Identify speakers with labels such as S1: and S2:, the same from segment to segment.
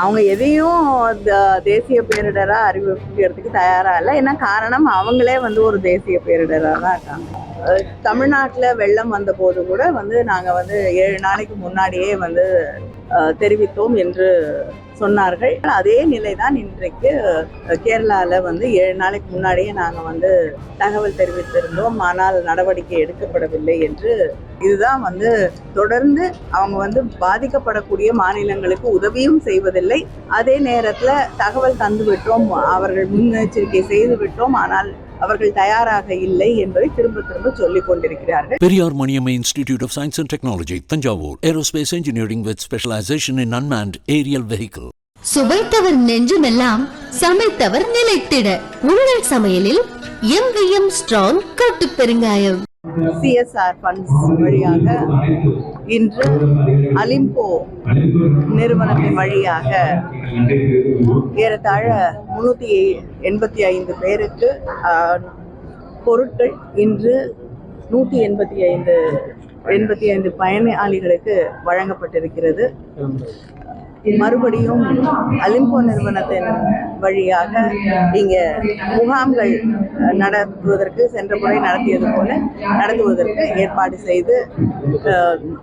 S1: அவங்க எதையும் தேசிய பேரிடரா அறிவிக்கிறதுக்கு தயாரா இல்லை. ஏன்னா காரணம் அவங்களே வந்து ஒரு தேசிய பேரிடராக தான் இருக்காங்க. தமிழ்நாட்டில் வெள்ளம் வந்த போது கூட வந்து நாங்கள் வந்து 7 நாளைக்கு முன்னாடியே வந்து தெரிவித்தோம் என்று சொன்னார்கள். அதே நிலைதான் இன்றைக்கு கேரளாவில் வந்து 7 நாளைக்கு முன்னாடியே நாங்கள் வந்து தகவல் தெரிவித்திருந்தோம், ஆனால் நடவடிக்கை எடுக்கப்படவில்லை என்று. இதுதான் வந்து தொடர்ந்து அவங்க வந்து பாதிக்கப்படக்கூடிய மாநிலங்களுக்கு உதவியும் செய்வதில்லை, அதே நேரத்தில் தகவல் தந்து விட்டோம், அவர்கள் முன்னெச்சரிக்கை செய்து விட்டோம், ஆனால் அவர்கள் தயாராக இல்லை என்பதை திரும்ப திரும்ப சொல்லிக் கொண்டிருக்கிறார்கள்.
S2: Periyar Maniammai institute of science and technology, Thanjavur. Aerospace engineering with specialisation in unmanned aerial vehicle.
S3: சுவைத்தவர் நெஞ்சுமெல்லாம் சமைத்தவர் நிலைத்திட உங்கள் சமையலில் MVM ஸ்ட்ராங் கட்டு பெருங்காயம்.
S1: CSR ஃபண்ட்ஸ் வழியாக இன்று அலிம்போ நிறுவனத்தின் வழியாக ஏறத்தாழ 385 பேருக்கு பொருட்கள் இன்று 185 பயனாளிகளுக்கு வழங்கப்பட்டிருக்கிறது. மறுபடியும் அலிம்போ நிறுவனத்தின் வழியாக இங்கே முகாம்கள் நடத்துவதற்கு சென்ற முறை நடத்தியது போல நடத்துவதற்கு ஏற்பாடு செய்து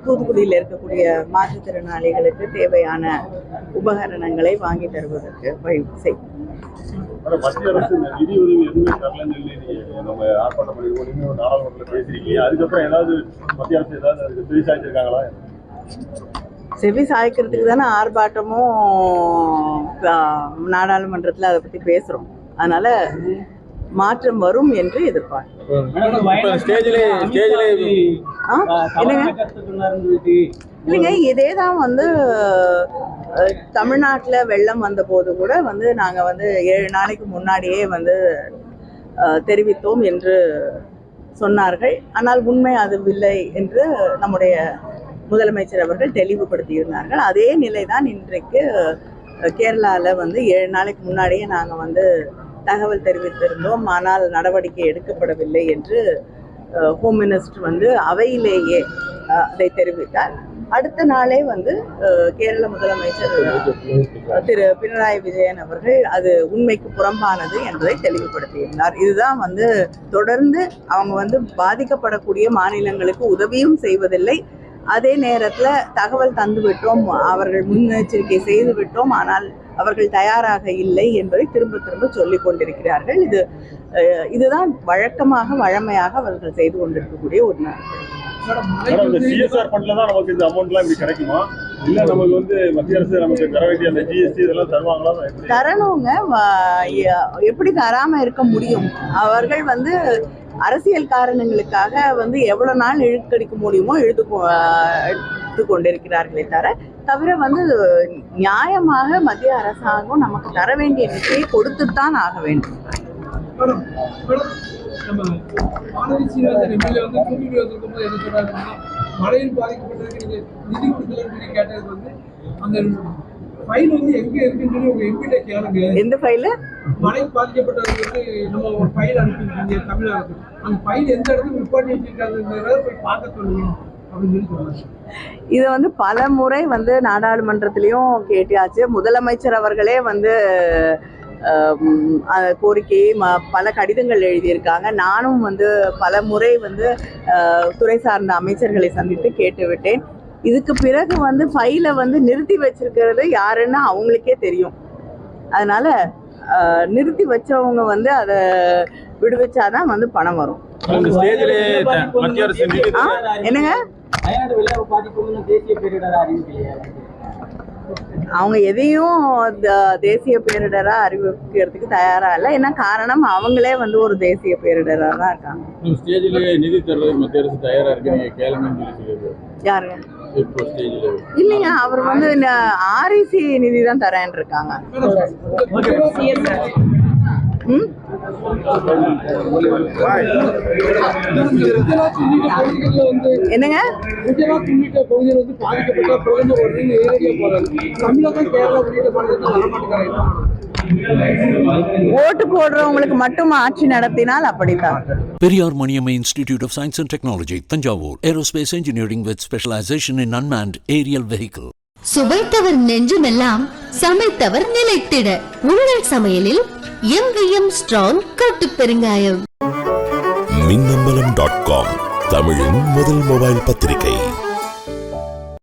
S1: தூத்துக்குடியில் இருக்கக்கூடிய மாற்றுத்திறனாளிகளுக்கு தேவையான உபகரணங்களை வாங்கி தருவதற்கு வழி செய்யும்.
S4: மத்திய அரசு நிதி உதவி எதுவுமே தரலன்னு நம்ம ஆர்ப்பாட்டம் பண்ணிருக்கோம், நாடாளுமன்றத்தில் பேசிருக்கீங்க. அதுக்கப்புறம் ஏதாவது மத்திய அரசு ஏதாவது அதுக்கு செவி சாய்ச்சிருக்காங்களா?
S1: செவி சாய்க்கிறதுக்கு தானே ஆர்ப்பாட்டமும் நாடாளுமன்றத்தில் அதை பற்றி பேசுகிறோம். அதனால மாற்றம் வரும் என்று எதிர்பார்க்கிறோம். இல்லைங்க, இதே தான் வந்து தமிழ்நாட்டில் வெள்ளம் வந்த போது கூட வந்து நாங்கள் வந்து 7 நாளைக்கு முன்னாடியே வந்து தெரிவித்தோம் என்று சொன்னார்கள், ஆனால் உண்மை அதுவில்லை என்று நம்முடைய முதலமைச்சர் அவர்கள் தெளிவுபடுத்தியிருந்தார்கள். அதே நிலைதான் இன்றைக்கு கேரளாவில் வந்து 7 நாளைக்கு முன்னாடியே நாங்கள் வந்து தகவல் தெரிவித்திருந்தோம், ஆனால் நடவடிக்கை எடுக்கப்படவில்லை என்று ஹோம் மினிஸ்டர் வந்து அவையிலேயே அதை தெரிவித்தார். அடுத்த நாளே வந்து கேரள முதலமைச்சர் திரு பினராயி விஜயன் அவர்கள் அது உண்மைக்கு புறம்பானது என்பதை தெளிவுபடுத்தியிருந்தார். இதுதான் வந்து தொடர்ந்து அவங்க வந்து பாதிக்கப்படக்கூடிய மாநிலங்களுக்கு உதவியும் செய்வதில்லை, அதே நேரத்தில் தகவல் தந்து விட்டோம், அவர்கள் முன்னெச்சரிக்கை செய்து விட்டோம், ஆனால் அவர்கள் தயாராக இல்லை என்பதை திரும்ப திரும்ப சொல்லிக் கொண்டிருக்கிறார்கள். இதுதான் வழமையாக அவர்கள் செய்து கொண்டிருக்கக்கூடிய ஒரு நாள்.
S4: CSR ஃபண்ட்ல தான் நமக்கு இந்த அமௌண்ட்லாம் இப்படி கிடைக்குமா? இல்ல நமக்கு வந்து மத்திய அரசு நமக்கு தர வேண்டிய அந்த GST இதெல்லாம் தருவாங்களா?
S1: தரணுங்க, எப்படி தராம இருக்க முடியும்? அவர்கள் வந்து அரசியல் காரணங்களுக்காக வந்து எவ்வளவு நாள் இழுக்கடிக்க முடியுமோ இழுத்து கொண்டிருக்கிறார்களே தவிர வந்து நியாயமாக மத்திய அரசாங்கம் நமக்கு தர வேண்டிய நிதியை கொடுத்துத்தான் ஆக வேண்டும்.
S5: மழையில் பாதிக்கப்பட்டதுக்கு நிதி கொடுக்கலன்னு கேட்டது வந்து அந்த ஃபைல் வந்து எங்க இருக்குன்னு சொல்லி உங்க எம்பிட்ட கேளுங்க.
S1: எந்த ஃபைல்?
S5: மழையில் பாதிக்கப்பட்டவங்களுக்கு நம்ம ஒரு ஃபைல் அனுப்பியிருக்கீங்க தமிழ்நாட்டுக்கு, அந்த ஃபைல் எந்த இடத்துல நிப்பாட்டி வச்சிருக்காங்கிறத போய் பார்க்க சொல்லுங்க அப்படின்னு சொல்லி சொன்னாங்க.
S1: இதை வந்து பல முறை வந்து நாடாளுமன்றத்திலையும் கேட்டாச்சு. முதலமைச்சர் அவர்களே வந்து கோரிக்கையை பல கடிதங்கள் எழுதியிருக்காங்க. நானும் வந்து பல முறை வந்து துறை சார்ந்த அமைச்சர்களை சந்தித்து கேட்டுவிட்டேன். இதுக்கு பிறகு வந்து ஃபைலை வந்து நிறுத்தி வச்சிருக்கிறது யாருன்னு அவங்களுக்கே தெரியும். அதனால நிறுத்தி வச்சவங்க வந்து அதை விடுவிச்சாதான் வந்து பணம் வரும். என்னங்க, அவங்க எதையும் தேசிய பேரிடரா அறிவிக்கிறதுக்கு தயாரா இல்லை. ஏன்னா காரணம் அவங்களே வந்து ஒரு தேசிய பேரிடரா தான் இருக்காங்க.
S4: நிதி தர்றது மத்திய அரசு தயாரா இருக்கு,
S1: யாருங்க? இல்லைங்க, அவர் வந்து REC நிதி தான் தரேன் இருக்காங்க. என்னங்க, ஓட்டு போடுறவங்களுக்கு மட்டும் ஆட்சி நடத்தினால் அப்படித்தான்.
S2: Periyar Maniammai institute of science and technology, Thanjavur. Aerospace engineering with specialisation in unmanned aerial vehicle.
S3: சுவைத்தவர் நெஞ்சுமெல்லாம் சமைத்தவர் நிலைத்திட உங்கள் சமையலில் எம்விஎம் ஸ்ட்ராங் கட்டு பெருங்காயம்.
S6: மின்னம்பலம்.com தமிழின் முதல் மொபைல் பத்திரிகை.